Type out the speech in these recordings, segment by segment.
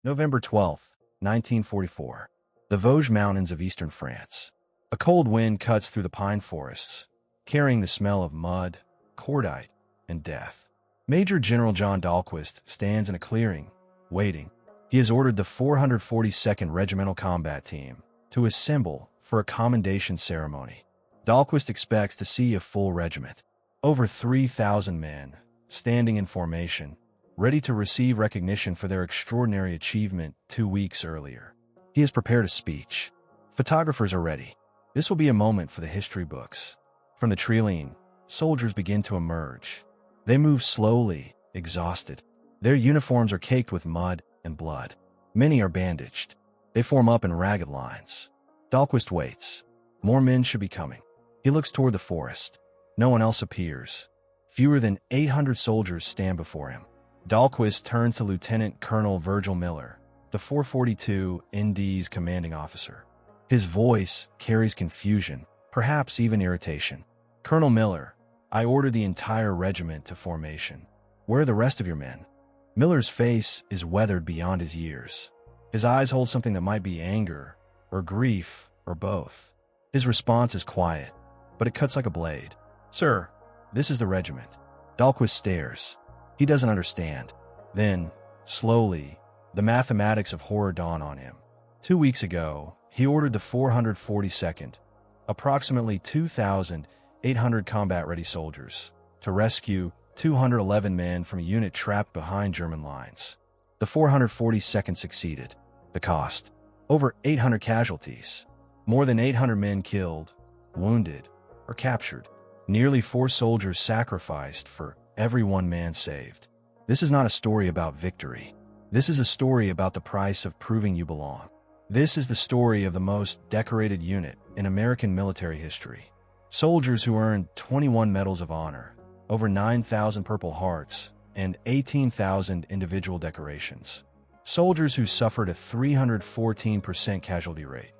November 12, 1944. The Vosges Mountains of eastern France. A cold wind cuts through the pine forests, carrying the smell of mud, cordite, and death. Major General John Dahlquist stands in a clearing, waiting. He has ordered the 442nd Regimental Combat Team to assemble for a commendation ceremony. Dahlquist expects to see a full regiment, over 3,000 men, standing in formation, ready to receive recognition for their extraordinary achievement 2 weeks earlier. He has prepared a speech. Photographers are ready. This will be a moment for the history books. From the trailing, soldiers begin to emerge. They move slowly, exhausted. Their uniforms are caked with mud and blood. Many are bandaged. They form up in ragged lines. Dahlquist waits. More men should be coming. He looks toward the forest. No one else appears. Fewer than 800 soldiers stand before him. Dahlquist turns to Lieutenant Colonel Virgil Miller, the 442nd's commanding officer. His voice carries confusion, perhaps even irritation. "Colonel Miller, I ordered the entire regiment to formation. Where are the rest of your men?" Miller's face is weathered beyond his years. His eyes hold something that might be anger, or grief, or both. His response is quiet, but it cuts like a blade. "Sir, this is the regiment." Dahlquist stares. He doesn't understand. Then, slowly, the mathematics of horror dawn on him. 2 weeks ago, he ordered the 442nd, approximately 2,800 combat-ready soldiers, to rescue 211 men from a unit trapped behind German lines. The 442nd succeeded. The cost? Over 800 casualties. More than 800 men killed, wounded, or captured. Nearly 4 soldiers sacrificed for every 1 man saved. This is not a story about victory. This is a story about the price of proving you belong. This is the story of the most decorated unit in American military history. Soldiers who earned 21 Medals of Honor, over 9,000 Purple Hearts, and 18,000 individual decorations. Soldiers who suffered a 314% casualty rate,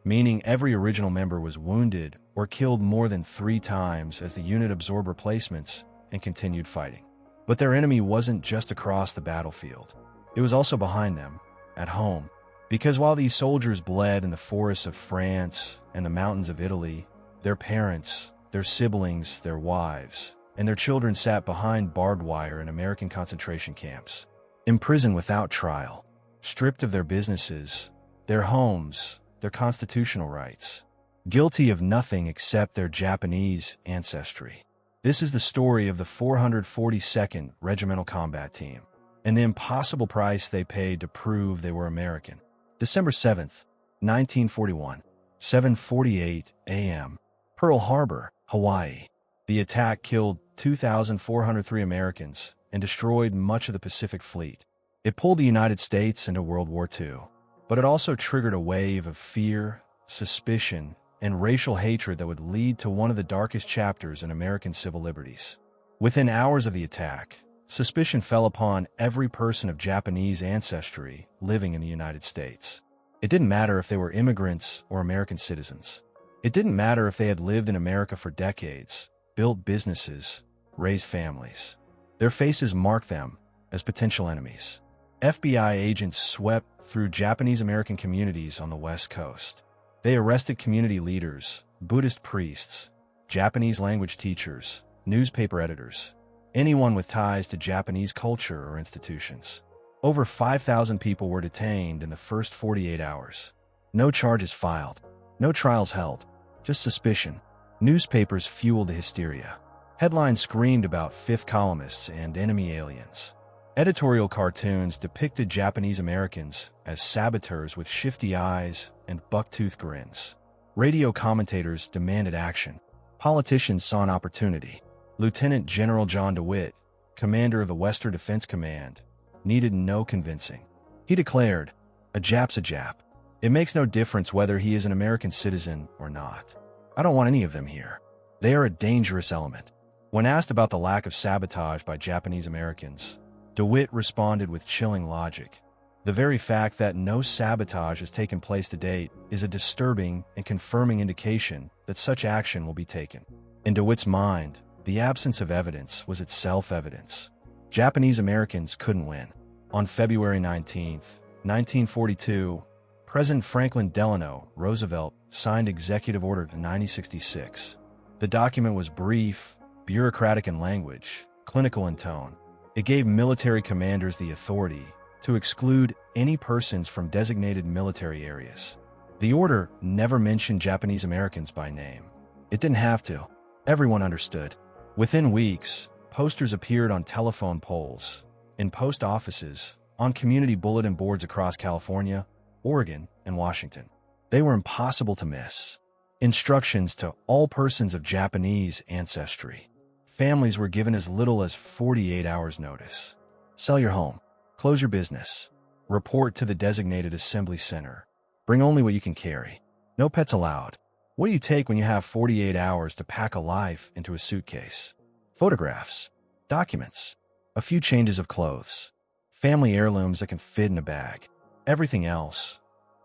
meaning every original member was wounded or killed more than 3 times as the unit absorbed replacements and continued fighting. But their enemy wasn't just across the battlefield. It was also behind them, at home. Because while these soldiers bled in the forests of France and the mountains of Italy, their parents, their siblings, their wives, and their children sat behind barbed wire in American concentration camps, imprisoned without trial, stripped of their businesses, their homes, their constitutional rights, guilty of nothing except their Japanese ancestry. This is the story of the 442nd Regimental Combat Team, and the impossible price they paid to prove they were American. December 7th, 1941, 7:48 a.m., Pearl Harbor, Hawaii. The attack killed 2,403 Americans and destroyed much of the Pacific Fleet. It pulled the United States into World War II, but it also triggered a wave of fear, suspicion, and racial hatred that would lead to one of the darkest chapters in American civil liberties. Within hours of the attack, suspicion fell upon every person of Japanese ancestry living in the United States. It didn't matter if they were immigrants or American citizens. It didn't matter if they had lived in America for decades, built businesses, raised families. Their faces marked them as potential enemies. FBI agents swept through Japanese-American communities on the West Coast. They arrested community leaders, Buddhist priests, Japanese language teachers, newspaper editors, anyone with ties to Japanese culture or institutions. Over 5,000 people were detained in the first 48 hours. No charges filed, no trials held, just suspicion. Newspapers fueled the hysteria. Headlines screamed about fifth columnists and enemy aliens. Editorial cartoons depicted Japanese Americans as saboteurs with shifty eyes and buck-toothed grins. Radio commentators demanded action. Politicians saw an opportunity. Lieutenant General John DeWitt, commander of the Western Defense Command, needed no convincing. He declared, "A Jap's a Jap. It makes no difference whether he is an American citizen or not. I don't want any of them here. They are a dangerous element." When asked about the lack of sabotage by Japanese Americans, DeWitt responded with chilling logic. The very fact that no sabotage has taken place to date is a disturbing and confirming indication that such action will be taken. In DeWitt's mind, the absence of evidence was itself evidence. Japanese Americans couldn't win. On February 19, 1942, President Franklin Delano Roosevelt signed Executive Order 9066. The document was brief, bureaucratic in language, clinical in tone. It gave military commanders the authority to exclude any persons from designated military areas. The order never mentioned Japanese Americans by name. It didn't have to. Everyone understood. Within weeks, posters appeared on telephone poles, in post offices, on community bulletin boards across California, Oregon, and Washington. They were impossible to miss. Instructions to all persons of Japanese ancestry. Families were given as little as 48 hours notice. Sell your home. Close your business. Report to the designated assembly center. Bring only what you can carry. No pets allowed. What do you take when you have 48 hours to pack a life into a suitcase? Photographs. Documents. A few changes of clothes. Family heirlooms that can fit in a bag. Everything else.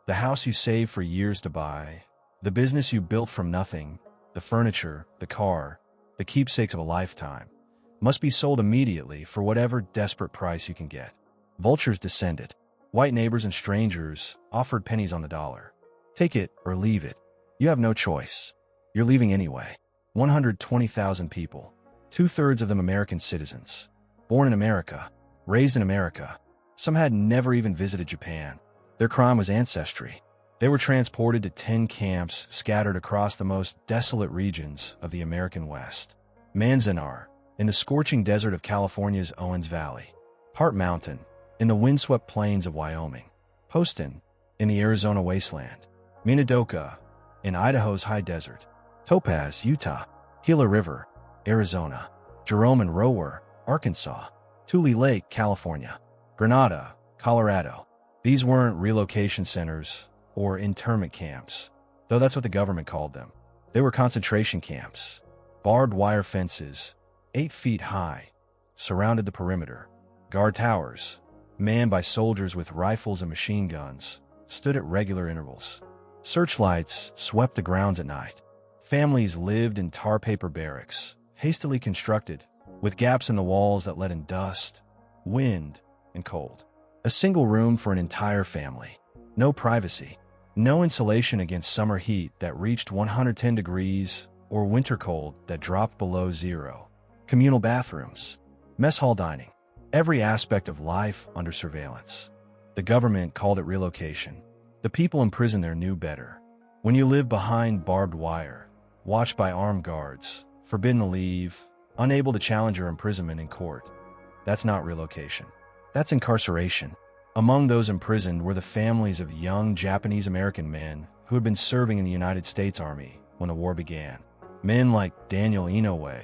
The house you saved for years to buy. The business you built from nothing. The furniture. The car. The keepsakes of a lifetime. Must be sold immediately for whatever desperate price you can get. Vultures descended. White neighbors and strangers offered pennies on the dollar. Take it or leave it. You have no choice. You're leaving anyway. 120,000 people. 2/3 of them American citizens. Born in America. Raised in America. Some had never even visited Japan. Their crime was ancestry. They were transported to 10 camps scattered across the most desolate regions of the American West. Manzanar, in the scorching desert of California's Owens Valley. Heart Mountain, in the windswept plains of Wyoming. Poston, in the Arizona wasteland. Minidoka, in Idaho's high desert. Topaz, Utah. Gila River, Arizona. Jerome and Rower, Arkansas. Tule Lake, California. Grenada, Colorado. These weren't relocation centers or internment camps, though that's what the government called them. They were concentration camps. Barbed wire fences, 8 feet high, surrounded the perimeter. Guard towers, manned by soldiers with rifles and machine guns, stood at regular intervals. Searchlights swept the grounds at night. Families lived in tar paper barracks, hastily constructed, with gaps in the walls that let in dust, wind, and cold. A single room for an entire family. No privacy. No insulation against summer heat that reached 110 degrees or winter cold that dropped below zero. Communal bathrooms. Mess hall dining. Every aspect of life under surveillance. The government called it relocation. The people imprisoned there knew better. When you live behind barbed wire, watched by armed guards, forbidden to leave, unable to challenge your imprisonment in court, that's not relocation. That's incarceration. Among those imprisoned were the families of young Japanese-American men who had been serving in the United States Army when the war began. Men like Daniel Inouye,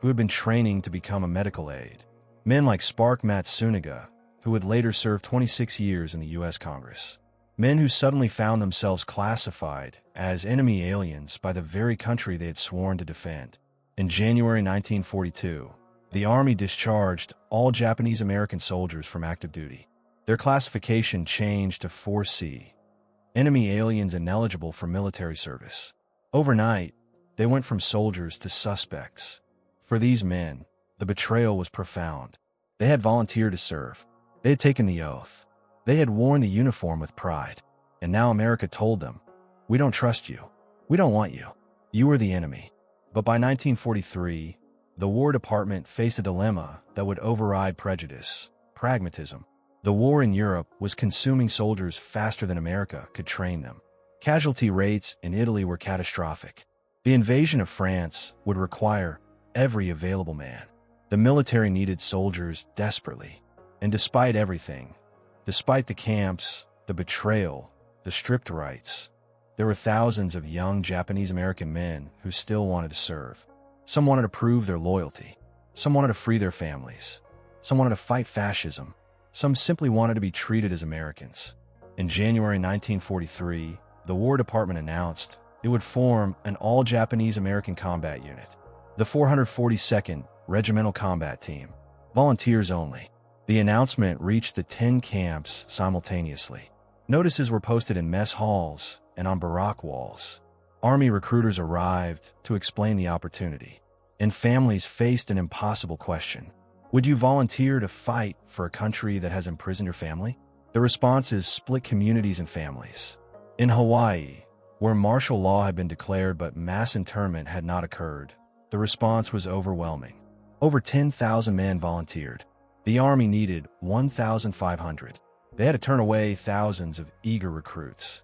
who had been training to become a medical aide. Men like Spark Matsunaga, who would later serve 26 years in the U.S. Congress. Men who suddenly found themselves classified as enemy aliens by the very country they had sworn to defend. In January 1942, the Army discharged all Japanese-American soldiers from active duty. Their classification changed to 4C, enemy aliens ineligible for military service. Overnight, they went from soldiers to suspects. For these men, the betrayal was profound. They had volunteered to serve. They had taken the oath. They had worn the uniform with pride. And now America told them, "We don't trust you. We don't want you. You are the enemy." But by 1943, the War Department faced a dilemma that would override prejudice, pragmatism. The war in Europe was consuming soldiers faster than America could train them. Casualty rates in Italy were catastrophic. The invasion of France would require every available man. The military needed soldiers desperately. And despite everything, despite the camps, the betrayal, the strict rights, there were thousands of young Japanese-American men who still wanted to serve. Some wanted to prove their loyalty. Some wanted to free their families. Some wanted to fight fascism. Some simply wanted to be treated as Americans. In January 1943, the War Department announced it would form an all-Japanese-American combat unit, the 442nd Regimental Combat Team, volunteers only. The announcement reached the 10 camps simultaneously. Notices were posted in mess halls and on barrack walls. Army recruiters arrived to explain the opportunity, and families faced an impossible question. Would you volunteer to fight for a country that has imprisoned your family? The responses split communities and families. In Hawaii, where martial law had been declared but mass internment had not occurred, the response was overwhelming. Over 10,000 men volunteered. The army needed 1,500. They had to turn away thousands of eager recruits.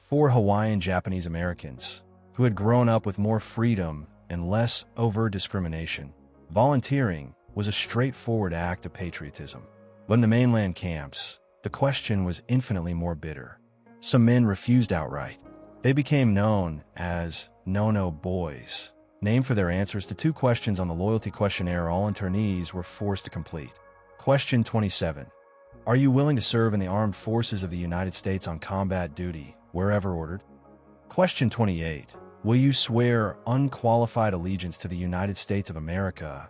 4 Hawaiian Japanese Americans, who had grown up with more freedom and less overt discrimination. Volunteering was a straightforward act of patriotism. But in the mainland camps, the question was infinitely more bitter. Some men refused outright. They became known as no-no boys, named for their answers to 2 questions on the loyalty questionnaire all internees were forced to complete. Question 27. Are you willing to serve in the armed forces of the United States on combat duty, wherever ordered? Question 28. Will you swear unqualified allegiance to the United States of America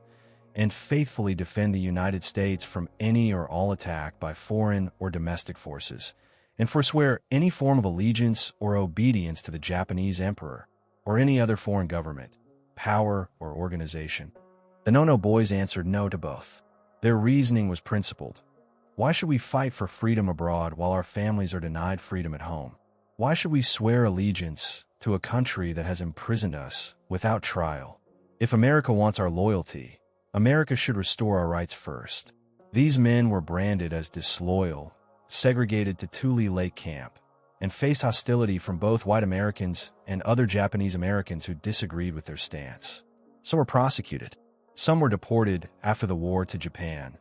and faithfully defend the United States from any or all attack by foreign or domestic forces, and forswear any form of allegiance or obedience to the Japanese emperor or any other foreign government, power, or organization? The no-no boys answered no to both. Their reasoning was principled. Why should we fight for freedom abroad while our families are denied freedom at home? Why should we swear allegiance to a country that has imprisoned us without trial? If America wants our loyalty, America should restore our rights first. These men were branded as disloyal, segregated to Tule Lake Camp, and faced hostility from both white Americans and other Japanese Americans who disagreed with their stance. Some were prosecuted. Some were deported after the war to Japan,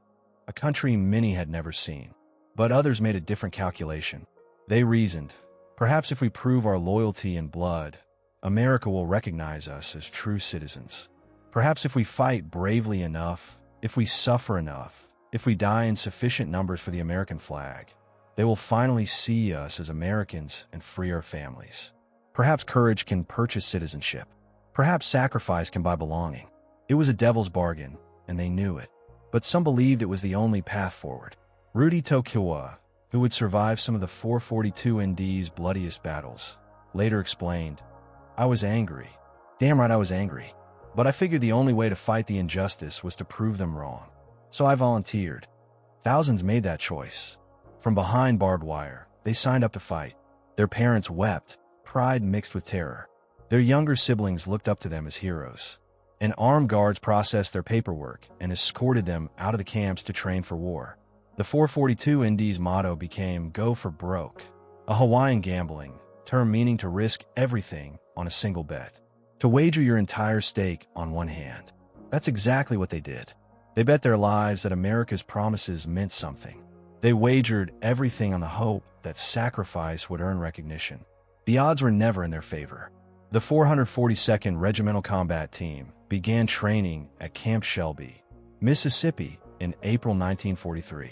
a country many had never seen. But others made a different calculation. They reasoned, perhaps if we prove our loyalty in blood, America will recognize us as true citizens. Perhaps if we fight bravely enough, if we suffer enough, if we die in sufficient numbers for the American flag, they will finally see us as Americans and free our families. Perhaps courage can purchase citizenship. Perhaps sacrifice can buy belonging. It was a devil's bargain, and they knew it. But some believed it was the only path forward. Rudy Tokiwa, who would survive some of the 442nd's bloodiest battles, later explained, I was angry. Damn right I was angry. But I figured the only way to fight the injustice was to prove them wrong. So I volunteered. Thousands made that choice. From behind barbed wire, they signed up to fight. Their parents wept, pride mixed with terror. Their younger siblings looked up to them as heroes. And armed guards processed their paperwork and escorted them out of the camps to train for war. The 442nd's motto became Go for Broke, a Hawaiian gambling term meaning to risk everything on a single bet. To wager your entire stake on one hand. That's exactly what they did. They bet their lives that America's promises meant something. They wagered everything on the hope that sacrifice would earn recognition. The odds were never in their favor. The 442nd Regimental Combat Team began training at Camp Shelby, Mississippi in April 1943.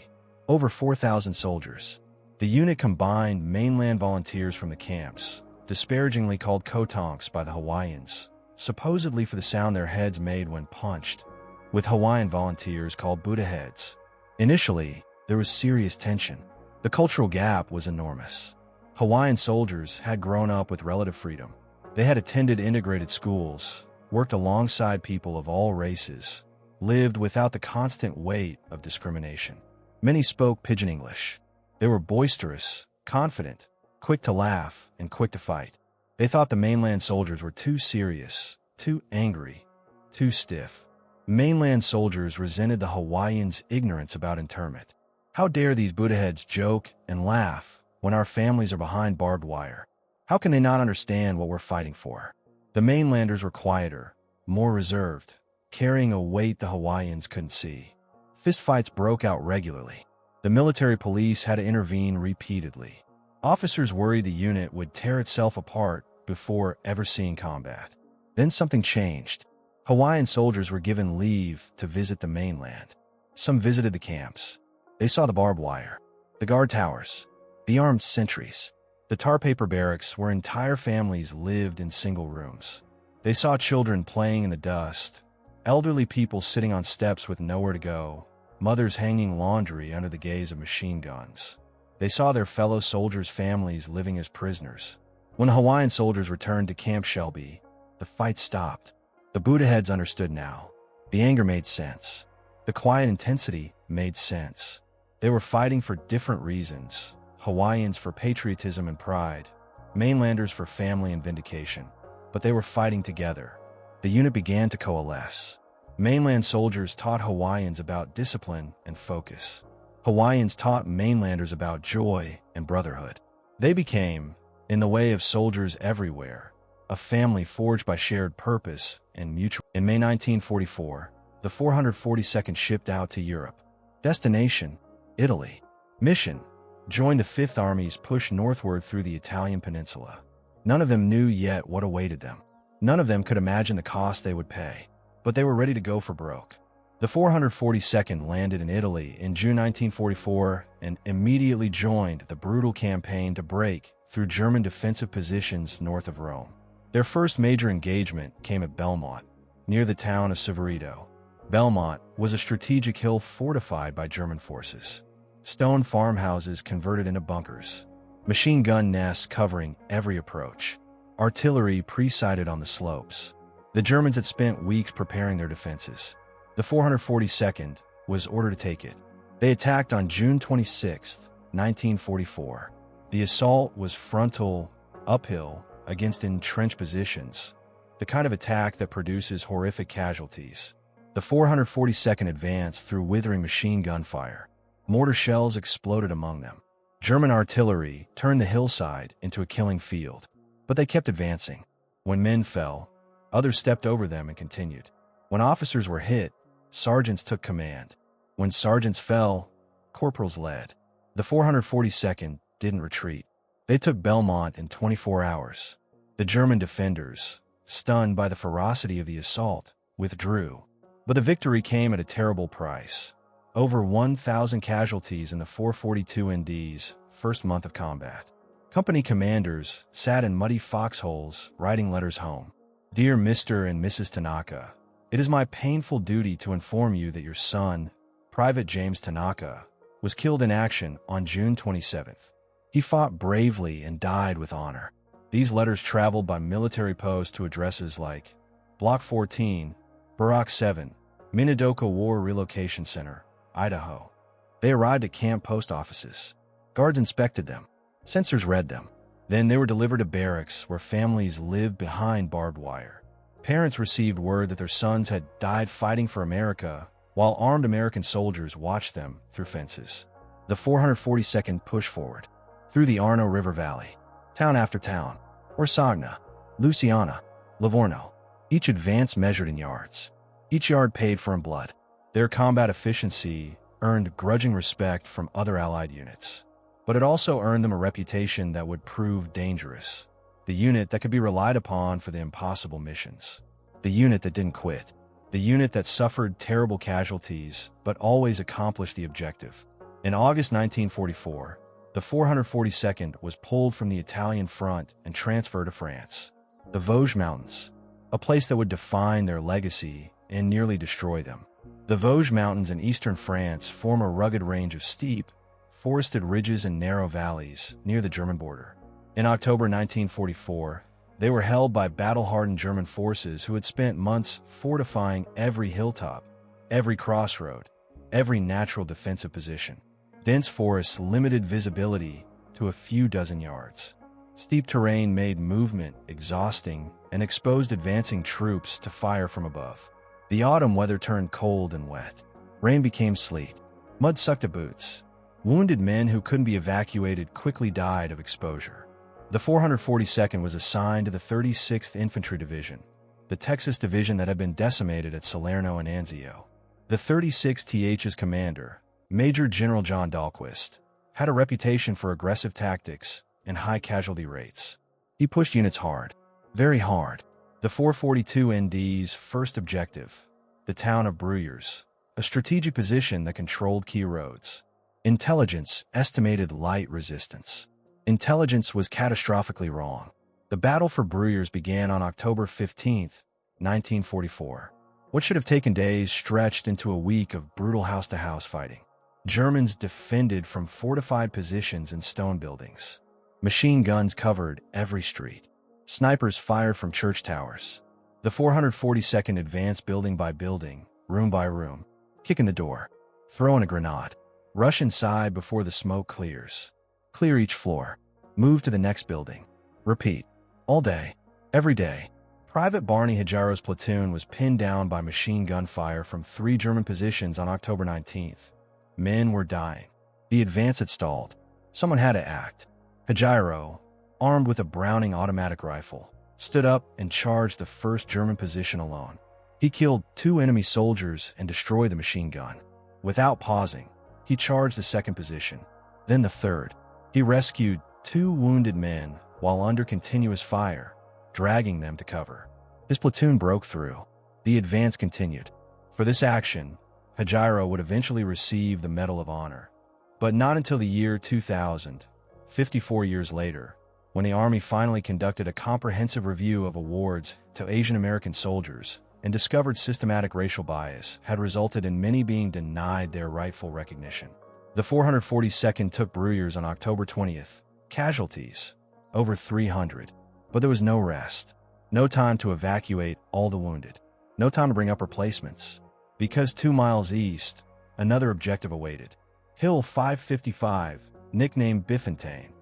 Over 4,000 soldiers. The unit combined mainland volunteers from the camps, disparagingly called kotonks by the Hawaiians, supposedly for the sound their heads made when punched, with Hawaiian volunteers called Buddha heads. Initially, there was serious tension. The cultural gap was enormous. Hawaiian soldiers had grown up with relative freedom. They had attended integrated schools, worked alongside people of all races, lived without the constant weight of discrimination. Many spoke Pidgin English. They were boisterous, confident, quick to laugh, and quick to fight. They thought the mainland soldiers were too serious, too angry, too stiff. Mainland soldiers resented the Hawaiians' ignorance about internment. How dare these Buddha heads joke and laugh when our families are behind barbed wire? How can they not understand what we're fighting for? The mainlanders were quieter, more reserved, carrying a weight the Hawaiians couldn't see. Fistfights broke out regularly. The military police had to intervene repeatedly. Officers worried the unit would tear itself apart before ever seeing combat. Then something changed. Hawaiian soldiers were given leave to visit the mainland. Some visited the camps. They saw the barbed wire, the guard towers, the armed sentries, the tar paper barracks where entire families lived in single rooms. They saw children playing in the dust, elderly people sitting on steps with nowhere to go, mothers hanging laundry under the gaze of machine guns. They saw their fellow soldiers' families living as prisoners. When the Hawaiian soldiers returned to Camp Shelby, the fight stopped. The Buddha heads understood now. The anger made sense. The quiet intensity made sense. They were fighting for different reasons: Hawaiians for patriotism and pride, mainlanders for family and vindication. But they were fighting together. The unit began to coalesce. Mainland soldiers taught Hawaiians about discipline and focus. Hawaiians taught mainlanders about joy and brotherhood. They became, in the way of soldiers everywhere, a family forged by shared purpose and mutual. In May 1944, the 442nd shipped out to Europe. Destination: Italy. Mission: join the Fifth Army's push northward through the Italian peninsula. None of them knew yet what awaited them. None of them could imagine the cost they would pay, but they were ready to go for broke. The 442nd landed in Italy in June 1944 and immediately joined the brutal campaign to break through German defensive positions north of Rome. Their first major engagement came at Belmont, near the town of Severito. Belmont was a strategic hill fortified by German forces. Stone farmhouses converted into bunkers. Machine gun nests covering every approach. Artillery pre-sighted on the slopes. The Germans had spent weeks preparing their defenses. The 442nd was ordered to take it. They attacked on June 26, 1944. The assault was frontal, uphill, against entrenched positions, the kind of attack that produces horrific casualties. The 442nd advanced through withering machine gun fire. Mortar shells exploded among them. German artillery turned the hillside into a killing field, but they kept advancing. When men fell, others stepped over them and continued. When officers were hit, sergeants took command. When sergeants fell, corporals led. The 442nd didn't retreat. They took Belmont in 24 hours. The German defenders, stunned by the ferocity of the assault, withdrew. But the victory came at a terrible price. Over 1,000 casualties in the 442nd's first month of combat. Company commanders sat in muddy foxholes writing letters home. Dear Mr. and Mrs. Tanaka, it is my painful duty to inform you that your son, Private James Tanaka, was killed in action on June 27th. He fought bravely and died with honor. These letters traveled by military post to addresses like Block 14, Barak 7, Minidoka War Relocation Center, Idaho. They arrived at camp post offices. Guards inspected them. Censors read them. Then they were delivered to barracks where families lived behind barbed wire. Parents received word that their sons had died fighting for America, while armed American soldiers watched them through fences. The 442nd pushed forward, through the Arno River Valley, town after town, Orsagna, Luciana, Livorno. Each advance measured in yards. Each yard paid for in blood. Their combat efficiency earned grudging respect from other Allied units. But it also earned them a reputation that would prove dangerous. The unit that could be relied upon for the impossible missions. The unit that didn't quit. The unit that suffered terrible casualties but always accomplished the objective. In August 1944, the 442nd was pulled from the Italian front and transferred to France. The Vosges Mountains, a place that would define their legacy and nearly destroy them. The Vosges Mountains in eastern France form a rugged range of steep, forested ridges and narrow valleys near the German border. In October 1944, they were held by battle-hardened German forces who had spent months fortifying every hilltop, every crossroad, every natural defensive position. Dense forests limited visibility to a few dozen yards. Steep terrain made movement exhausting and exposed advancing troops to fire from above. The autumn weather turned cold and wet. Rain became sleet. Mud sucked at boots. Wounded men who couldn't be evacuated quickly died of exposure. The 442nd was assigned to the 36th Infantry Division, the Texas division that had been decimated at Salerno and Anzio. The 36th's commander, Major General John Dahlquist, had a reputation for aggressive tactics and high casualty rates. He pushed units hard, very hard. The 442nd's first objective, the town of Bruyères, a strategic position that controlled key roads. Intelligence estimated light resistance. Intelligence was catastrophically wrong. The battle for Bruyères began on October 15, 1944. What should have taken days stretched into a week of brutal house-to-house fighting. Germans defended from fortified positions in stone buildings. Machine guns covered every street. Snipers fired from church towers. The 442nd advanced building by building, room by room, kicking the door, throwing a grenade, Rush inside before the smoke clears. Clear each floor. Move to the next building. Repeat. All day. Every day. Private Barney Hajaro's platoon was pinned down by machine gun fire from 3 German positions on October 19th. Men were dying. The advance had stalled. Someone had to act. Hajiro, armed with a Browning automatic rifle, stood up and charged the first German position alone. He killed 2 enemy soldiers and destroyed the machine gun. Without pausing, he charged the second position, then the third. He rescued 2 wounded men while under continuous fire, dragging them to cover. His platoon broke through. The advance continued. For this action, Hajiro would eventually receive the Medal of Honor, but not until the year 2000, 54 years later, when the Army finally conducted a comprehensive review of awards to Asian American soldiers and discovered systematic racial bias had resulted in many being denied their rightful recognition. The 442nd took Bruyères on October 20th. Casualties, over 300. But there was no rest. No time to evacuate all the wounded. No time to bring up replacements. Because 2 miles east, another objective awaited. Hill 555, nicknamed Bifontaine.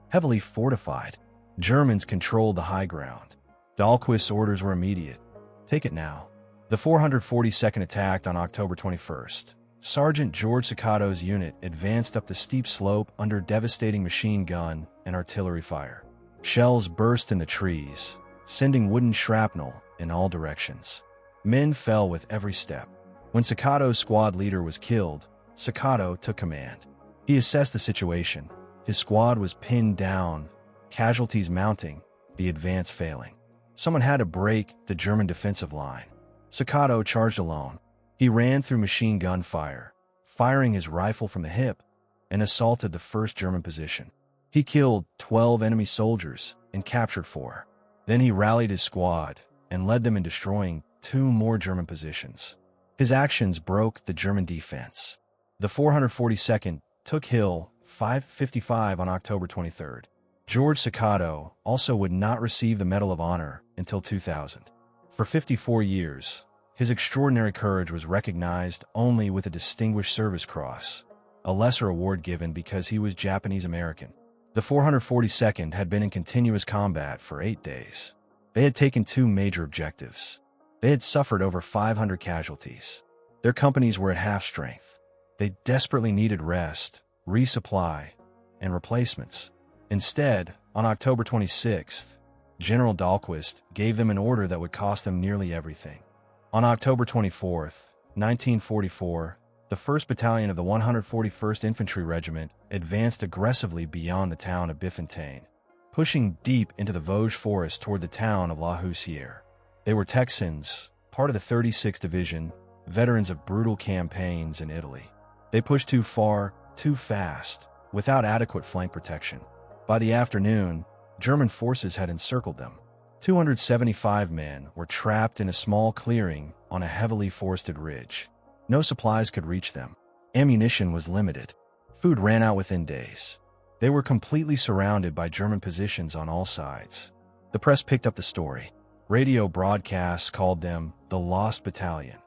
Heavily fortified, Germans controlled the high ground. Dahlquist's orders were immediate. Take it now. The 442nd attacked on October 21st. Sergeant George Sicato's unit advanced up the steep slope under devastating machine gun and artillery fire. Shells burst in the trees, sending wooden shrapnel in all directions. Men fell with every step. When Sicato's squad leader was killed, Sicato took command. He assessed the situation. His squad was pinned down, casualties mounting, the advance failing. Someone had to break the German defensive line. Sicato charged alone. He ran through machine gun fire, firing his rifle from the hip, and assaulted the first German position. He killed 12 enemy soldiers and captured 4. Then he rallied his squad and led them in destroying 2 more German positions. His actions broke the German defense. The 442nd took Hill 555 on October 23rd. George Sicato also would not receive the Medal of Honor until 2000. For 54 years, his extraordinary courage was recognized only with a Distinguished Service Cross, a lesser award given because he was Japanese American. The 442nd had been in continuous combat for 8 days. They had taken 2 major objectives. They had suffered over 500 casualties. Their companies were at half strength. They desperately needed rest, resupply, and replacements. Instead, on October 26th, General Dahlquist gave them an order that would cost them nearly everything. On October 24th, 1944, the 1st Battalion of the 141st Infantry Regiment advanced aggressively beyond the town of Bifontaine, pushing deep into the Vosges forest toward the town of La Houssière. They were Texans, part of the 36th Division, veterans of brutal campaigns in Italy. They pushed too far, too fast, without adequate flank protection. By the afternoon, German forces had encircled them. 275 men were trapped in a small clearing on a heavily forested ridge. No supplies could reach them. Ammunition was limited. Food ran out within days. They were completely surrounded by German positions on all sides. The press picked up the story. Radio broadcasts called them the Lost Battalion,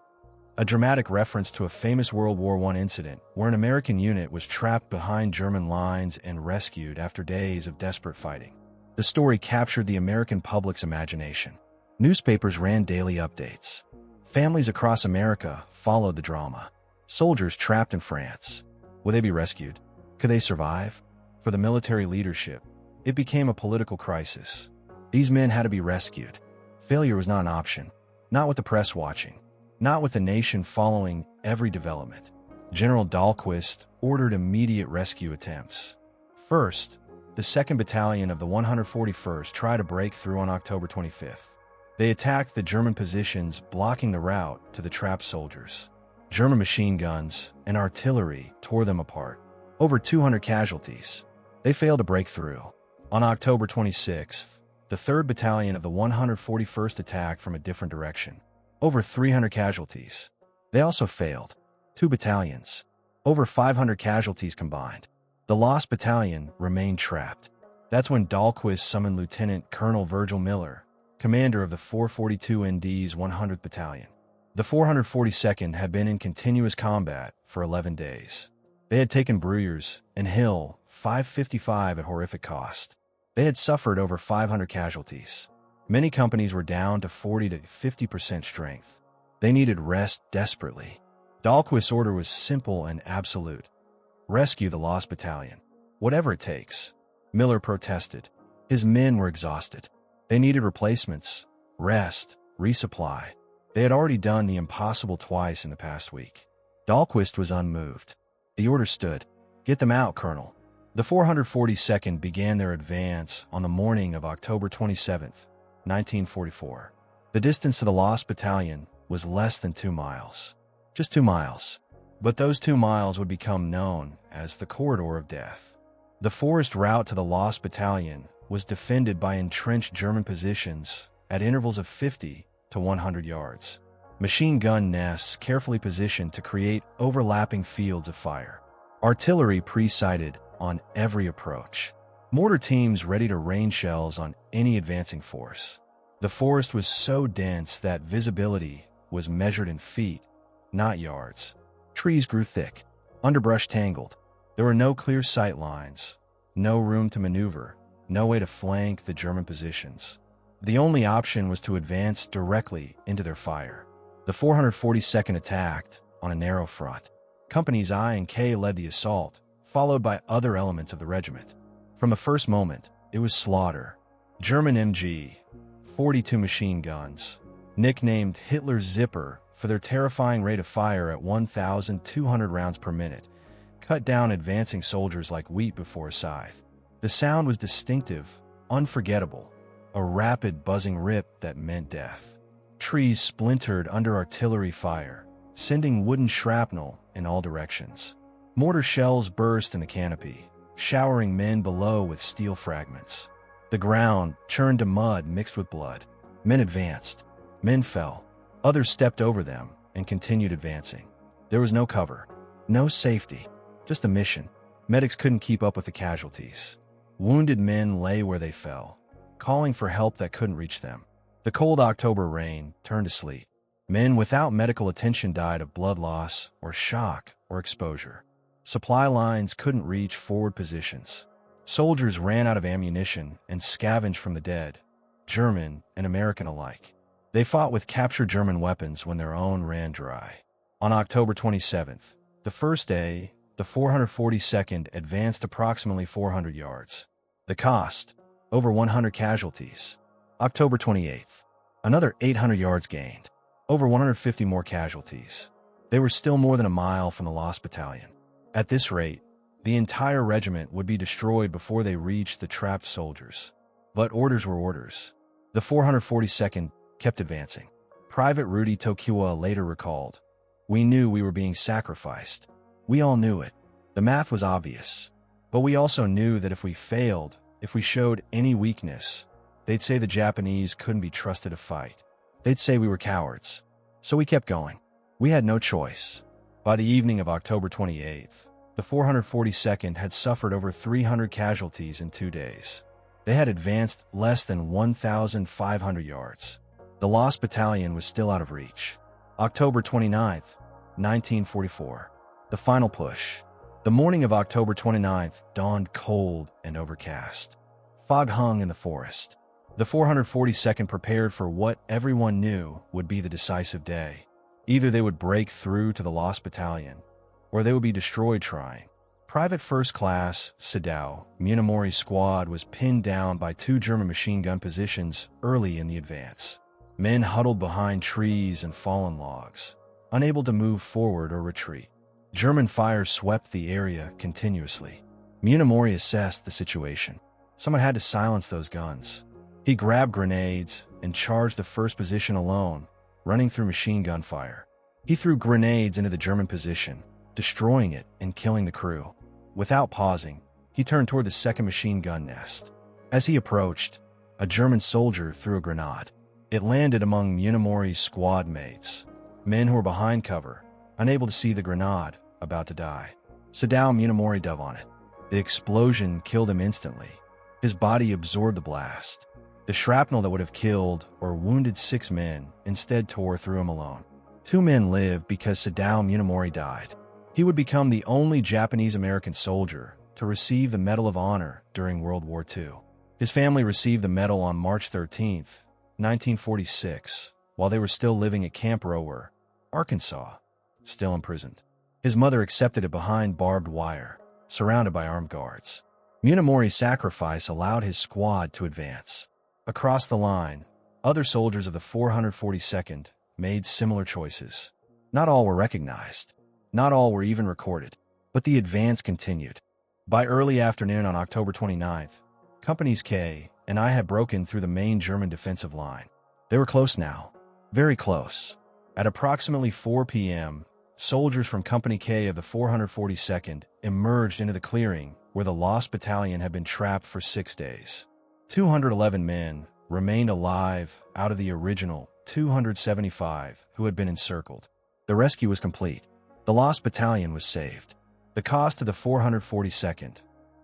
a dramatic reference to a famous World War I incident where an American unit was trapped behind German lines and rescued after days of desperate fighting. The story captured the American public's imagination. Newspapers ran daily updates. Families across America followed the drama. Soldiers trapped in France. Would they be rescued? Could they survive? For the military leadership, it became a political crisis. These men had to be rescued. Failure was not an option. Not with the press watching. Not with the nation following every development. General Dahlquist ordered immediate rescue attempts. First, the 2nd Battalion of the 141st tried to break through on October 25th. They attacked the German positions blocking the route to the trapped soldiers. German machine guns and artillery tore them apart. Over 200 casualties. They failed to break through. On October 26th, the 3rd Battalion of the 141st attacked from a different direction. Over 300 casualties. They also failed. 2 battalions. Over 500 casualties combined. The Lost Battalion remained trapped. That's when Dahlquist summoned Lieutenant Colonel Virgil Miller, commander of the 442nd's 100th Battalion. The 442nd had been in continuous combat for 11 days. They had taken Bruyères and Hill 555 at horrific cost. They had suffered over 500 casualties. Many companies were down to 40 to 50% strength. They needed rest desperately. Dahlquist's order was simple and absolute. Rescue the Lost Battalion. Whatever it takes. Miller protested. His men were exhausted. They needed replacements, rest, resupply. They had already done the impossible twice in the past week. Dahlquist was unmoved. The order stood. Get them out, Colonel. The 442nd began their advance on the morning of October 27, 1944. The distance to the Lost Battalion was less than 2 miles. Just 2 miles. But those 2 miles would become known as the Corridor of Death. The forest route to the Lost Battalion was defended by entrenched German positions at intervals of 50 to 100 yards. Machine gun nests carefully positioned to create overlapping fields of fire. Artillery pre-sighted on every approach. Mortar teams ready to rain shells on any advancing force. The forest was so dense that visibility was measured in feet, not yards. Trees grew thick, underbrush tangled. There were no clear sight lines, no room to maneuver, no way to flank the German positions. The only option was to advance directly into their fire. The 442nd attacked on a narrow front. Companies I and K led the assault, followed by other elements of the regiment. From the first moment, it was slaughter. German MG, 42 machine guns, nicknamed Hitler's Zipper for their terrifying rate of fire at 1,200 rounds per minute, cut down advancing soldiers like wheat before a scythe. The sound was distinctive, unforgettable, a rapid buzzing rip that meant death. Trees splintered under artillery fire, sending wooden shrapnel in all directions. Mortar shells burst in the canopy, showering men below with steel fragments. The ground churned to mud mixed with blood. Men advanced. Men fell. Others stepped over them and continued advancing. There was no cover, no safety, just a mission. Medics couldn't keep up with the casualties. Wounded men lay where they fell, calling for help that couldn't reach them. The cold October rain turned to sleet. Men without medical attention died of blood loss or shock or exposure. Supply lines couldn't reach forward positions. Soldiers ran out of ammunition and scavenged from the dead, German and American alike. They fought with captured German weapons when their own ran dry. On October 27th, the first day, the 442nd advanced approximately 400 yards. The cost, over 100 casualties. October 28th, another 800 yards gained, over 150 more casualties. They were still more than a mile from the Lost Battalion. At this rate, the entire regiment would be destroyed before they reached the trapped soldiers. But orders were orders. The 442nd kept advancing. Private Rudy Tokiwa later recalled, "We knew we were being sacrificed. We all knew it. The math was obvious. But we also knew that if we failed, if we showed any weakness, they'd say the Japanese couldn't be trusted to fight. They'd say we were cowards. So we kept going. We had no choice." By the evening of October 28th, the 442nd had suffered over 300 casualties in 2 days. They had advanced less than 1,500 yards. The Lost Battalion was still out of reach. October 29th, 1944. The final push. The morning of October 29th dawned cold and overcast. Fog hung in the forest. The 442nd prepared for what everyone knew would be the decisive day. Either they would break through to the Lost Battalion, or they would be destroyed trying. Private First Class Sadao Munamori's squad was pinned down by 2 German machine gun positions early in the advance. Men huddled behind trees and fallen logs, unable to move forward or retreat. German fire swept the area continuously. Munamori assessed the situation. Someone had to silence those guns. He grabbed grenades and charged the first position alone, running through machine gun fire. He threw grenades into the German position, destroying it and killing the crew. Without pausing, he turned toward the second machine gun nest. As he approached, a German soldier threw a grenade. It landed among Munamori's squad mates, men who were behind cover, unable to see the grenade, about to die. Sadao Munamori dove on it. The explosion killed him instantly. His body absorbed the blast. The shrapnel that would have killed or wounded 6 men instead tore through him alone. 2 men lived because Sadao Munamori died. He would become the only Japanese-American soldier to receive the Medal of Honor during World War II. His family received the medal on March 13, 1946, while they were still living at Camp Rower, Arkansas, still imprisoned. His mother accepted it behind barbed wire, surrounded by armed guards. Munamori's sacrifice allowed his squad to advance. Across the line, other soldiers of the 442nd made similar choices. Not all were recognized. Not all were even recorded. But the advance continued. By early afternoon on October 29th, Companies K and I had broken through the main German defensive line. They were close now. Very close. At approximately 4 p.m., soldiers from Company K of the 442nd emerged into the clearing where the Lost Battalion had been trapped for 6 days. 211 men remained alive out of the original 275 who had been encircled. The rescue was complete. The Lost Battalion was saved. The cost to the 442nd,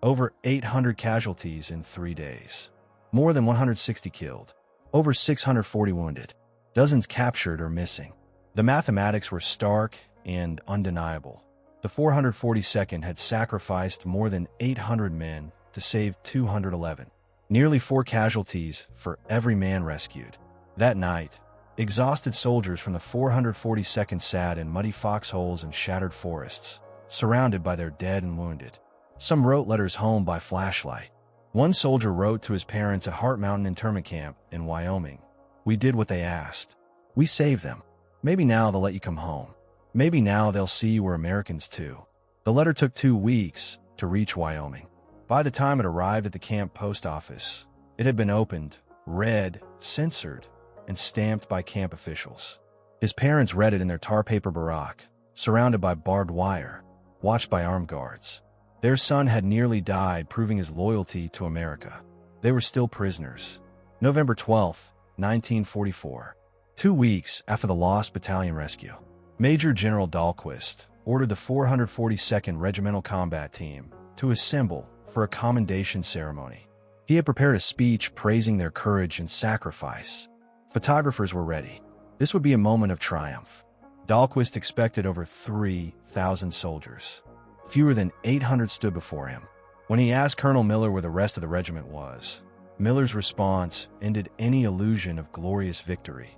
over 800 casualties in 3 days. More than 160 killed. Over 640 wounded. Dozens captured or missing. The mathematics were stark and undeniable. The 442nd had sacrificed more than 800 men to save 211. Nearly 4 casualties for every man rescued. That night, exhausted soldiers from the 442nd sat in muddy foxholes and shattered forests, surrounded by their dead and wounded. Some wrote letters home by flashlight. One soldier wrote to his parents at Heart Mountain Internment Camp in Wyoming, "We did what they asked. We saved them. Maybe now they'll let you come home. Maybe now they'll see we're Americans too." The letter took 2 weeks to reach Wyoming. By the time it arrived at the camp post office, it had been opened, read, censored, and stamped by camp officials. His parents read it in their tar paper barack, surrounded by barbed wire, watched by armed guards. Their son had nearly died proving his loyalty to America. They were still prisoners. November 12, 1944. 2 weeks after the Lost Battalion rescue, Major General Dahlquist ordered the 442nd Regimental Combat Team to assemble for a commendation ceremony. He had prepared a speech praising their courage and sacrifice. Photographers were ready. This would be a moment of triumph. Dahlquist expected over 3,000 soldiers. Fewer than 800 stood before him. When he asked Colonel Miller where the rest of the regiment was, Miller's response ended any illusion of glorious victory.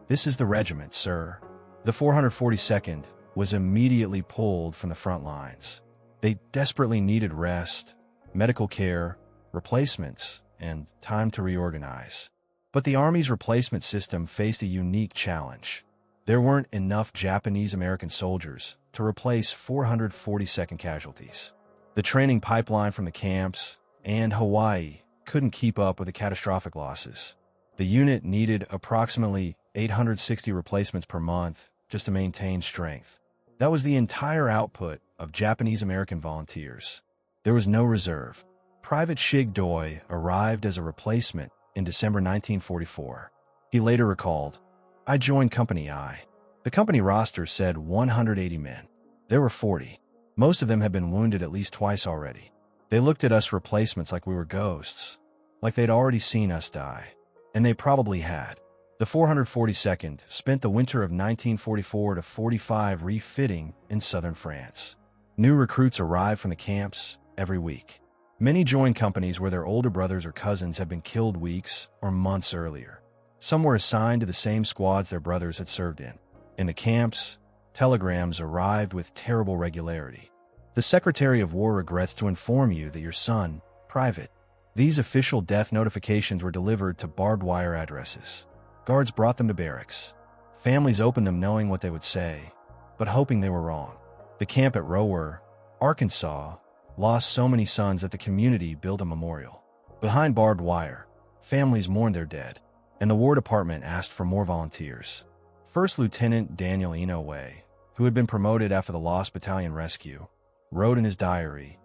"This is the regiment, sir." The 442nd was immediately pulled from the front lines. They desperately needed rest, medical care, replacements, and time to reorganize. But the Army's replacement system faced a unique challenge. There weren't enough Japanese-American soldiers to replace 442nd casualties. The training pipeline from the camps and Hawaii couldn't keep up with the catastrophic losses. The unit needed approximately 860 replacements per month just to maintain strength. That was the entire output of Japanese-American volunteers. There was no reserve. Private Shig Doi arrived as a replacement in December 1944. He later recalled, "I joined Company I. The company roster said 180 men. There were 40. Most of them had been wounded at least twice already. They looked at us replacements like we were ghosts, like they'd already seen us die. And they probably had." The 442nd spent the winter of 1944 to 45 refitting in southern France. New recruits arrived from the camps every week. Many joined companies where their older brothers or cousins had been killed weeks or months earlier. Some were assigned to the same squads their brothers had served in. In the camps, telegrams arrived with terrible regularity. "The Secretary of War regrets to inform you that your son, Private." These official death notifications were delivered to barbed wire addresses. Guards brought them to barracks. Families opened them knowing what they would say, but hoping they were wrong. The camp at Rower, Arkansas, lost so many sons that the community built a memorial. Behind barbed wire, families mourned their dead, and the War Department asked for more volunteers. First Lieutenant Daniel Inouye, who had been promoted after the Lost Battalion rescue, wrote in his diary,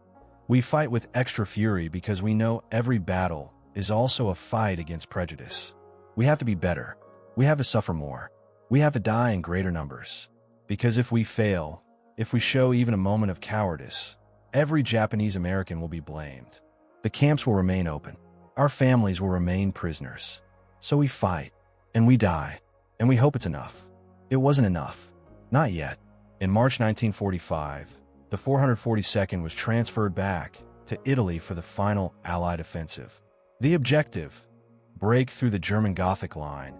"We fight with extra fury because we know every battle is also a fight against prejudice. We have to be better. We have to suffer more. We have to die in greater numbers. Because if we fail, if we show even a moment of cowardice, every Japanese American will be blamed. The camps will remain open. Our families will remain prisoners. So we fight, and we die, and we hope it's enough." It wasn't enough. Not yet. In March 1945, the 442nd was transferred back to Italy for the final Allied offensive. The objective: break through the German Gothic Line,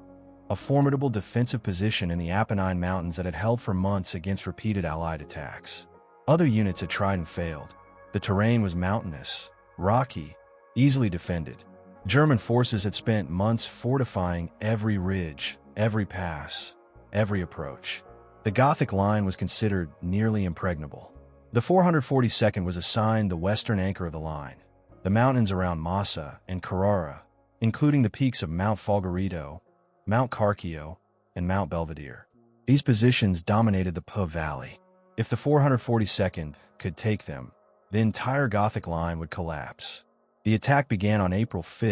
a formidable defensive position in the Apennine Mountains that had held for months against repeated Allied attacks. Other units had tried and failed. The terrain was mountainous, rocky, easily defended. German forces had spent months fortifying every ridge, every pass, every approach. The Gothic line was considered nearly impregnable. The 442nd was assigned the western anchor of the line, the mountains around Massa and Carrara, including the peaks of Mount Folgorito, Mount Carchio, and Mount Belvedere. These positions dominated the Po Valley. If the 442nd could take them, the entire Gothic line would collapse. The attack began on April 5,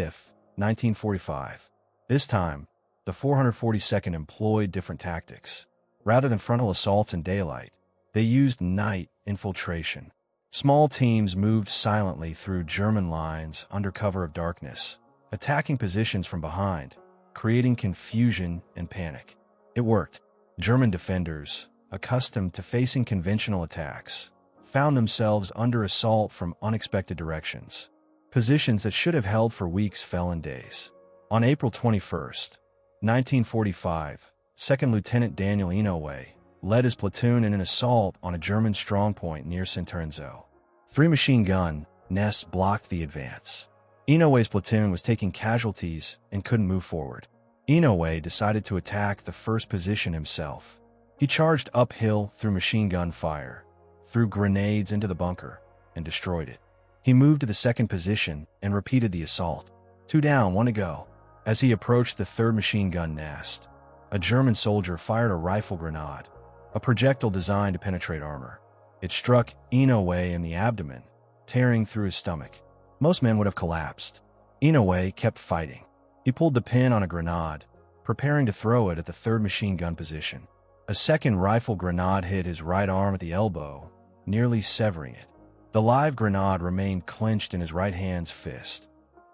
1945. This time, the 442nd employed different tactics. Rather than frontal assaults in daylight, they used night infiltration. Small teams moved silently through German lines under cover of darkness, attacking positions from behind, creating confusion and panic. It worked. German defenders, accustomed to facing conventional attacks, found themselves under assault from unexpected directions. Positions that should have held for weeks fell in days. On April 21, 1945, 2nd Lieutenant Daniel Inouye led his platoon in an assault on a German strongpoint near Cinternzo. 3 machine-gun nests blocked the advance. Inouye's platoon was taking casualties and couldn't move forward. Inouye decided to attack the first position himself. He charged uphill through machine-gun fire, threw grenades into the bunker, and destroyed it. He moved to the second position and repeated the assault. 2 down, 1 to go. As he approached the third machine-gun nest, a German soldier fired a rifle grenade, a projectile designed to penetrate armor. It struck Inouye in the abdomen, tearing through his stomach. Most men would have collapsed. Inouye kept fighting. He pulled the pin on a grenade, preparing to throw it at the third machine-gun position. A second rifle grenade hit his right arm at the elbow, nearly severing it. The live grenade remained clenched in his right hand's fist,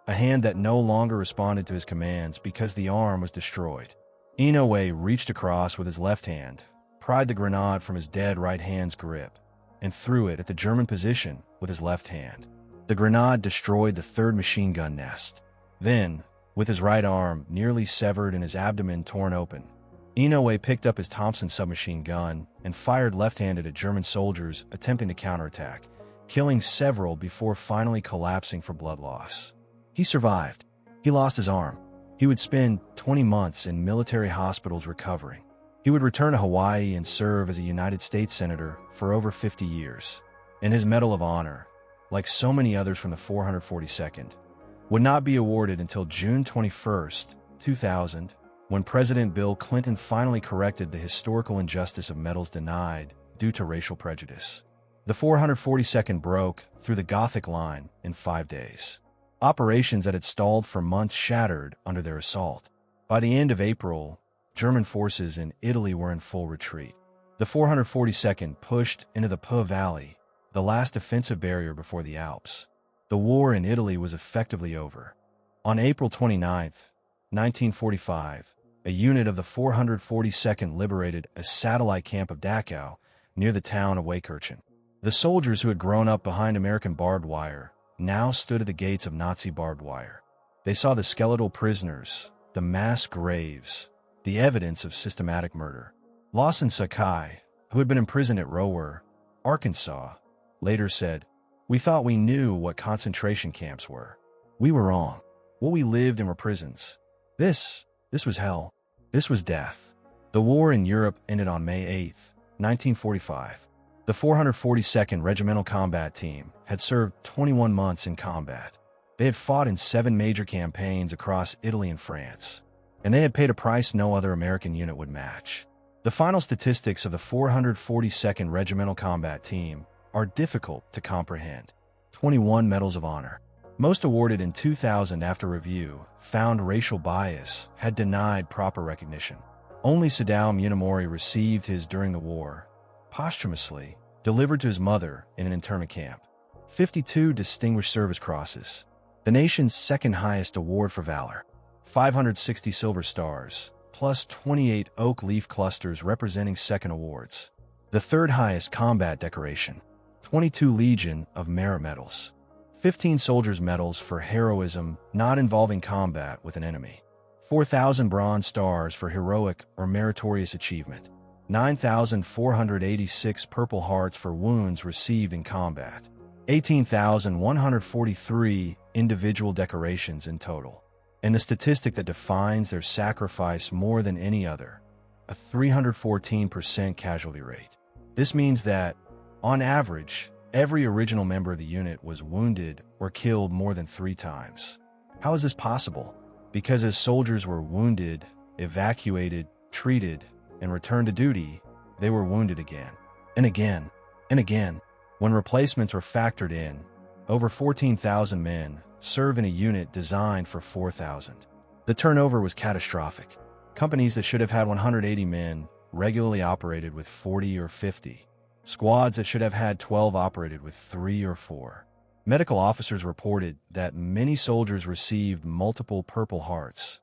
a hand that no longer responded to his commands because the arm was destroyed. Inouye reached across with his left hand, pried the grenade from his dead right hand's grip, and threw it at the German position with his left hand. The grenade destroyed the third machine-gun nest. Then, with his right arm nearly severed and his abdomen torn open, Inouye picked up his Thompson submachine gun and fired left-handed at German soldiers attempting to counterattack, killing several before finally collapsing for blood loss. He survived. He lost his arm. He would spend 20 months in military hospitals recovering. He would return to Hawaii and serve as a United States Senator for over 50 years. And his Medal of Honor, like so many others from the 442nd, would not be awarded until June 21, 2000, when President Bill Clinton finally corrected the historical injustice of medals denied due to racial prejudice. The 442nd broke through the Gothic line in 5 days. Operations that had stalled for months shattered under their assault. By the end of April, German forces in Italy were in full retreat. The 442nd pushed into the Po Valley, the last defensive barrier before the Alps. The war in Italy was effectively over. On April 29, 1945, a unit of the 442nd liberated a satellite camp of Dachau near the town of Waikirchen. The soldiers who had grown up behind American barbed wire now stood at the gates of Nazi barbed wire. They saw the skeletal prisoners, the mass graves, the evidence of systematic murder. Lawson Sakai, who had been imprisoned at Rower, Arkansas, later said, "We thought we knew what concentration camps were. We were wrong. What we lived in were prisons. This was hell. This was death." The war in Europe ended on May 8, 1945. The 442nd Regimental Combat Team had served 21 months in combat. They had fought in 7 major campaigns across Italy and France, and they had paid a price no other American unit would match. The final statistics of the 442nd Regimental Combat Team are difficult to comprehend. 21 Medals of Honor, most awarded in 2000 after review, found racial bias had denied proper recognition. Only Sadao Munimori received his during the war, posthumously, delivered to his mother in an internment camp. 52 Distinguished Service Crosses, the nation's second highest award for valor. 560 Silver Stars, plus 28 oak leaf clusters representing second awards. the third highest combat decoration, 22 Legion of Merit medals, 15 Soldiers' medals for heroism not involving combat with an enemy, 4,000 Bronze Stars for heroic or meritorious achievement, 9,486 Purple Hearts for wounds received in combat, 18,143 individual decorations in total, and the statistic that defines their sacrifice more than any other, a 314% casualty rate. This means that, on average, every original member of the unit was wounded or killed more than 3 times. How is this possible? Because as soldiers were wounded, evacuated, treated, and returned to duty, they were wounded again, and again, and again. When replacements were factored in, over 14,000 men serve in a unit designed for 4,000. The turnover was catastrophic. Companies that should have had 180 men regularly operated with 40 or 50. Squads that should have had 12 operated with 3 or 4. Medical officers reported that many soldiers received multiple Purple Hearts,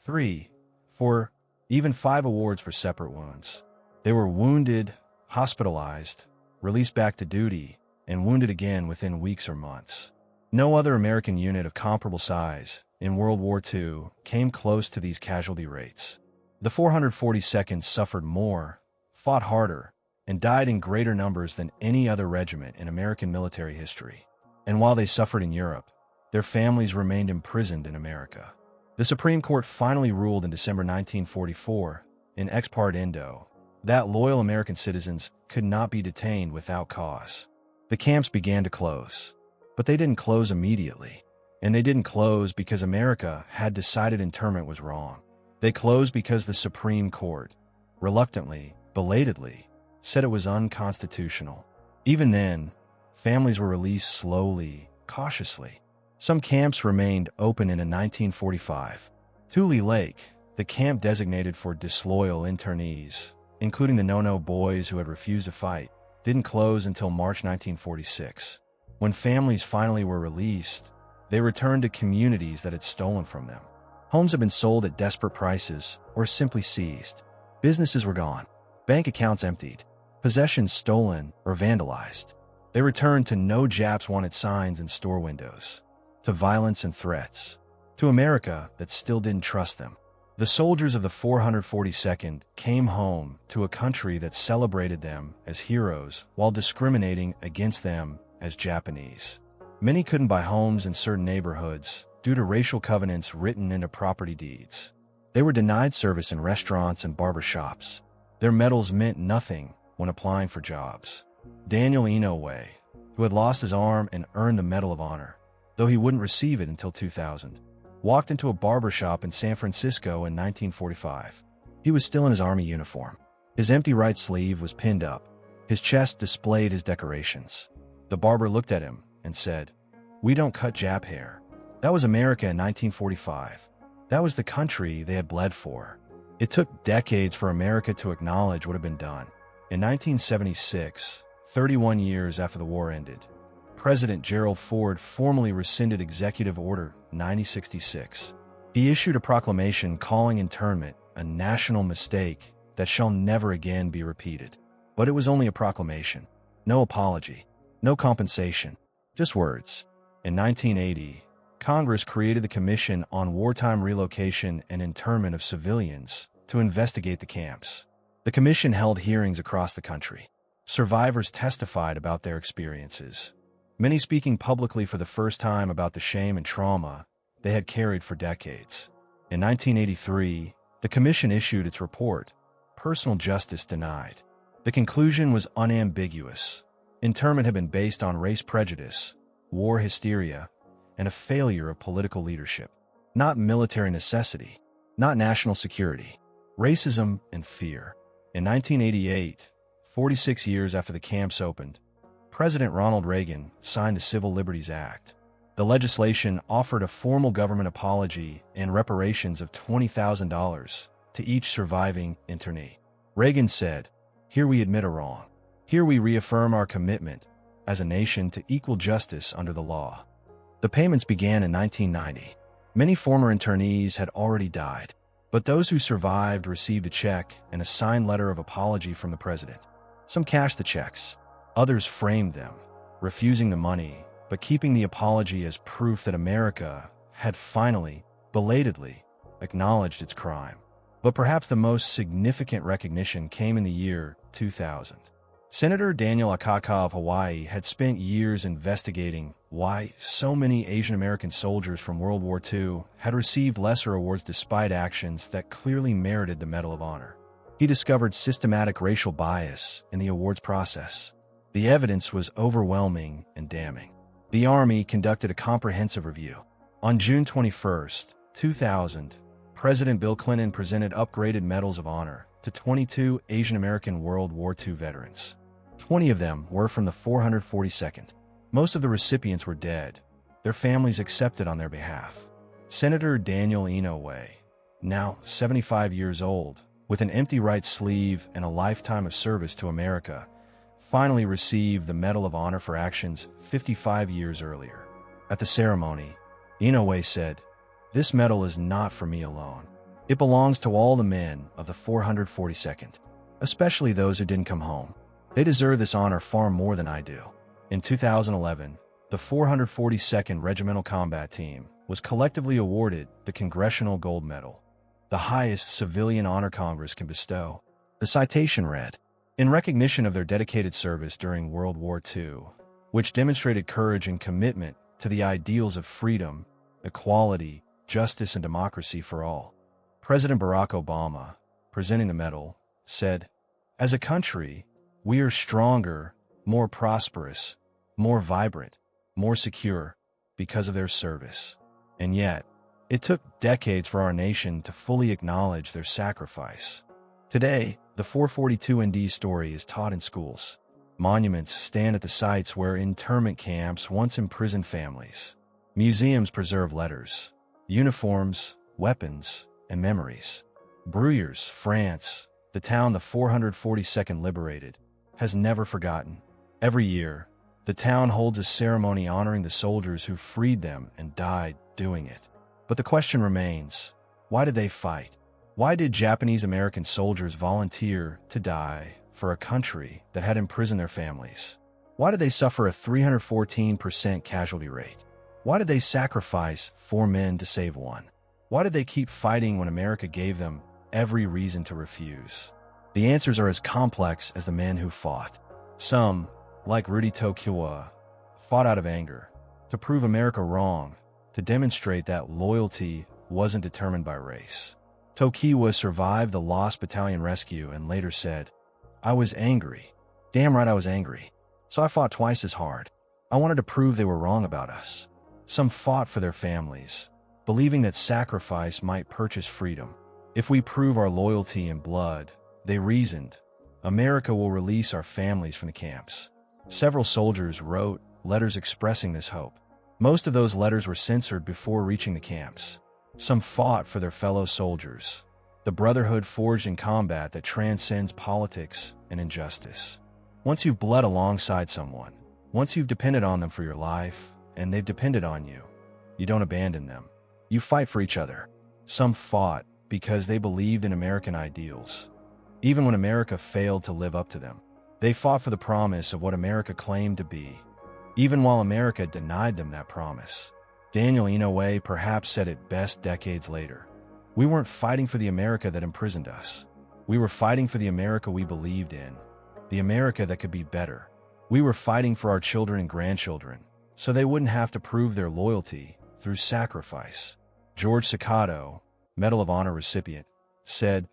3, 4, even 5 awards for separate wounds. They were wounded, hospitalized, released back to duty, and wounded again within weeks or months. No other American unit of comparable size in World War II came close to these casualty rates. The 442nd suffered more, fought harder, and died in greater numbers than any other regiment in American military history. And while they suffered in Europe, their families remained imprisoned in America. The Supreme Court finally ruled in December 1944, in Ex Parte Endo, that loyal American citizens could not be detained without cause. The camps began to close, but they didn't close immediately. And they didn't close because America had decided internment was wrong. They closed because the Supreme Court, reluctantly, belatedly, said it was unconstitutional. Even then, families were released slowly, cautiously. Some camps remained open in 1945. Tule Lake, the camp designated for disloyal internees, including the no-no boys who had refused to fight, didn't close until March 1946. When families finally were released, they returned to communities that had stolen from them. Homes had been sold at desperate prices or simply seized. Businesses were gone. Bank accounts emptied. Possessions stolen or vandalized. They returned to "No Japs Wanted" signs in store windows, to violence and threats, to America that still didn't trust them. The soldiers of the 442nd came home to a country that celebrated them as heroes while discriminating against them as Japanese. Many couldn't buy homes in certain neighborhoods due to racial covenants written into property deeds. They were denied service in restaurants and barbershops. Their medals meant nothing when applying for jobs. Daniel Inouye, who had lost his arm and earned the Medal of Honor, though he wouldn't receive it until 2000, walked into a barbershop in San Francisco in 1945. He was still in his Army uniform. His empty right sleeve was pinned up. His chest displayed his decorations. The barber looked at him and said, "We don't cut Jap hair." That was America in 1945. That was the country they had bled for. It took decades for America to acknowledge what had been done. In 1976, 31 years after the war ended, President Gerald Ford formally rescinded Executive Order 9066. He issued a proclamation calling internment a national mistake that shall never again be repeated. But it was only a proclamation. No apology. No compensation. Just words. In 1980, Congress created the Commission on Wartime Relocation and Internment of Civilians to investigate the camps. The commission held hearings across the country. Survivors testified about their experiences, many speaking publicly for the first time about the shame and trauma they had carried for decades. In 1983, the commission issued its report, Personal Justice Denied. The conclusion was unambiguous. Internment had been based on race prejudice, war hysteria, and a failure of political leadership. Not military necessity, not national security, racism and fear. In 1988, 46 years after the camps opened, President Ronald Reagan signed the Civil Liberties Act. The legislation offered a formal government apology and reparations of $20,000 to each surviving internee. Reagan said, "Here we admit a wrong. Here we reaffirm our commitment as a nation to equal justice under the law." The payments began in 1990. Many former internees had already died, but those who survived received a check and a signed letter of apology from the president. Some cashed the checks. Others framed them, refusing the money, but keeping the apology as proof that America had finally, belatedly, acknowledged its crime. But perhaps the most significant recognition came in the year 2000. Senator Daniel Akaka of Hawaii had spent years investigating why so many Asian American soldiers from World War II had received lesser awards despite actions that clearly merited the Medal of Honor. He discovered systematic racial bias in the awards process. The evidence was overwhelming and damning. The Army conducted a comprehensive review. On June 21, 2000, President Bill Clinton presented upgraded Medals of Honor to 22 Asian American World War II veterans. 20 of them were from the 442nd. Most of the recipients were dead. Their families accepted on their behalf. Senator Daniel Inouye, now 75 years old, with an empty right sleeve and a lifetime of service to America, finally received the Medal of Honor for actions 55 years earlier. At the ceremony, Inouye said, "This medal is not for me alone. It belongs to all the men of the 442nd, especially those who didn't come home. They deserve this honor far more than I do." In 2011, the 442nd Regimental Combat Team was collectively awarded the Congressional Gold Medal, the highest civilian honor Congress can bestow. The citation read, "In recognition of their dedicated service during World War II, which demonstrated courage and commitment to the ideals of freedom, equality, justice, and democracy for all." President Barack Obama, presenting the medal, said, "As a country, we are stronger, more prosperous, more vibrant, more secure because of their service. And yet, it took decades for our nation to fully acknowledge their sacrifice." Today, the 442nd's story is taught in schools. Monuments stand at the sites where internment camps once imprisoned families. Museums preserve letters, uniforms, weapons, and memories. Bruyères, France, the town the 442nd liberated, has never forgotten. Every year, the town holds a ceremony honoring the soldiers who freed them and died doing it. But the question remains, why did they fight? Why did Japanese American soldiers volunteer to die for a country that had imprisoned their families? Why did they suffer a 314% casualty rate? Why did they sacrifice 4 men to save 1? Why did they keep fighting when America gave them every reason to refuse? The answers are as complex as the men who fought. Some, like Rudy Tokiwa, fought out of anger, to prove America wrong, to demonstrate that loyalty wasn't determined by race. Tokiwa survived the Lost Battalion rescue and later said, "I was angry. Damn right I was angry. So I fought twice as hard. I wanted to prove they were wrong about us." Some fought for their families, believing that sacrifice might purchase freedom. "If we prove our loyalty in blood," they reasoned, "America will release our families from the camps." Several soldiers wrote letters expressing this hope. Most of those letters were censored before reaching the camps. Some fought for their fellow soldiers, the brotherhood forged in combat that transcends politics and injustice. Once you've bled alongside someone, once you've depended on them for your life, and they've depended on you, you don't abandon them. You fight for each other. Some fought because they believed in American ideals, even when America failed to live up to them. They fought for the promise of what America claimed to be, even while America denied them that promise. Daniel Inouye perhaps said it best decades later. "We weren't fighting for the America that imprisoned us. We were fighting for the America we believed in, the America that could be better. We were fighting for our children and grandchildren, so they wouldn't have to prove their loyalty through sacrifice." George Sakato, Medal of Honor recipient, said,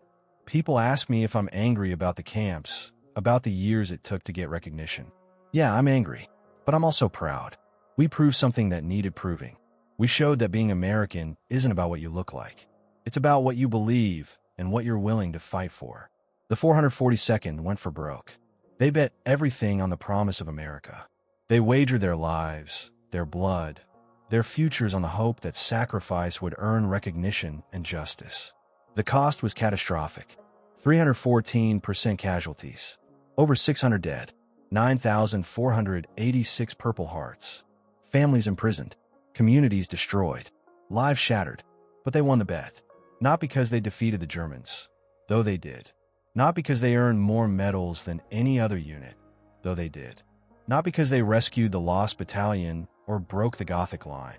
"People ask me if I'm angry about the camps, about the years it took to get recognition. Yeah, I'm angry, but I'm also proud. We proved something that needed proving. We showed that being American isn't about what you look like. It's about what you believe and what you're willing to fight for." The 442nd went for broke. They bet everything on the promise of America. They wagered their lives, their blood, their futures on the hope that sacrifice would earn recognition and justice. The cost was catastrophic. 314% casualties, over 600 dead, 9,486 Purple Hearts, families imprisoned, communities destroyed, lives shattered. But they won the bet, not because they defeated the Germans, though they did, Not because they earned more medals than any other unit, though they did. Not because they rescued the Lost Battalion or broke the Gothic line,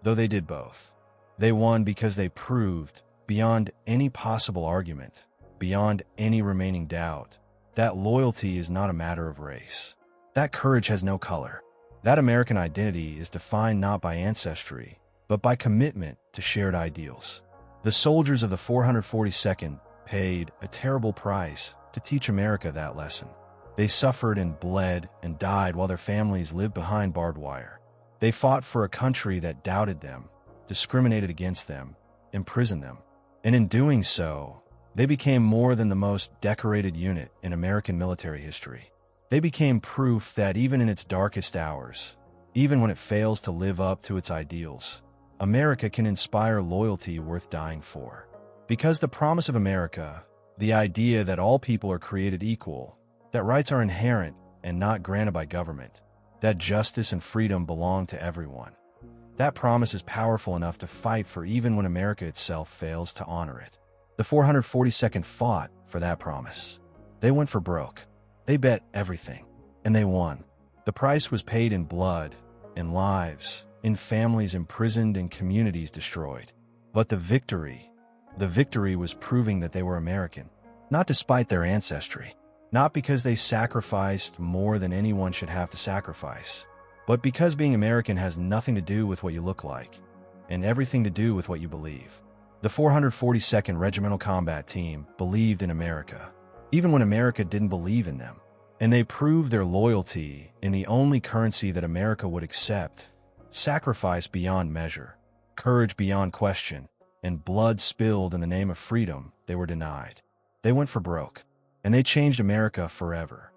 though they did both. They won because they proved, beyond any possible argument, beyond any remaining doubt, that loyalty is not a matter of race. That courage has no color. That American identity is defined not by ancestry, but by commitment to shared ideals. The soldiers of the 442nd paid a terrible price to teach America that lesson. They suffered and bled and died while their families lived behind barbed wire. They fought for a country that doubted them, discriminated against them, imprisoned them. And in doing so, they became more than the most decorated unit in American military history. They became proof that even in its darkest hours, even when it fails to live up to its ideals, America can inspire loyalty worth dying for. Because the promise of America, the idea that all people are created equal, that rights are inherent and not granted by government, that justice and freedom belong to everyone, that promise is powerful enough to fight for even when America itself fails to honor it. The 442nd fought for that promise. They went for broke. They bet everything, and they won. The price was paid in blood, in lives, in families imprisoned and communities destroyed. But the victory was proving that they were American, not despite their ancestry, not because they sacrificed more than anyone should have to sacrifice, but because being American has nothing to do with what you look like, and everything to do with what you believe. The 442nd Regimental Combat Team believed in America, even when America didn't believe in them. And they proved their loyalty in the only currency that America would accept: sacrifice beyond measure, courage beyond question, and blood spilled in the name of freedom they were denied. They went for broke, and they changed America forever.